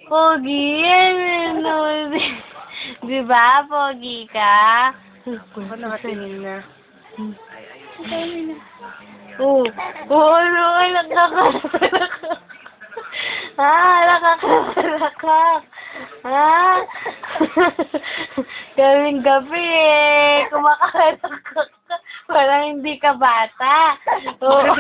Pogi yan, no? Di ba, pogi ka? Ako nakatingin na. Oo, ano, nakakalakak. Nakakalakak. Gawing gabi kumakalakak ka. Parang hindi ka bata. Oo.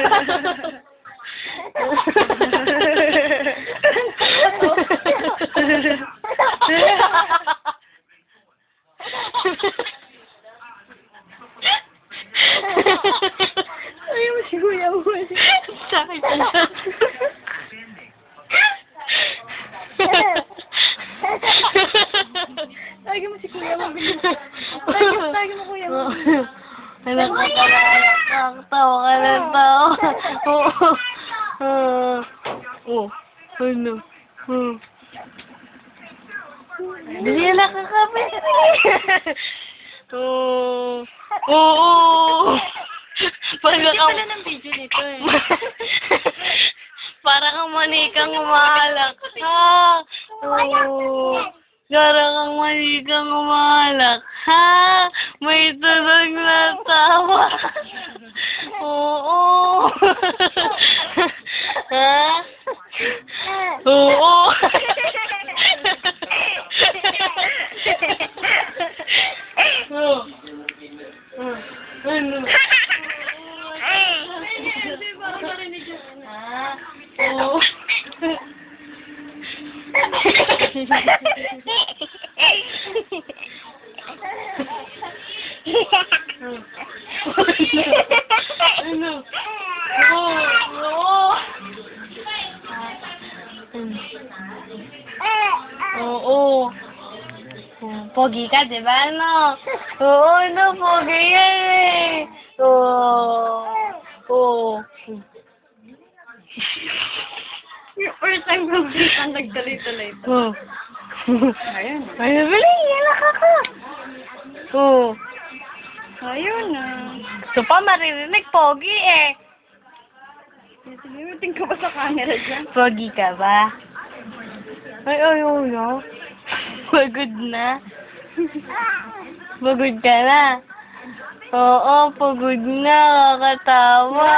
Ayaw mo si Kuya mo. Sakit na. Tagi mo si Kuya mo. Tagi mo Kuya mo. Anak ka kalakak. Tawa ka ng tawa. Oo. Ano? Dili na kakapit. Oo. Hindi pala ng video nito eh. Para kang manikang umahalak. Oo. Para kang manikang umahalak. May tunog na tawa. Oo. Oo. Ano? Oo. Ano? Oo. Pogi ka, di ba, no? Oo, no, pogi yan eh. Oo. Yung first time ko ang nagtuloy-tuloy ito. Oo. Ayun. Ayun, bali, nalaka ka. Oo. Ayun na. Gusto pa maririnig, pogi eh. Tingin ka ba sa camera dyan? Pogi ka ba? Ay, ayaw na. Pagod na. Pagod ka na. Oo, pagod na. Kakatawa.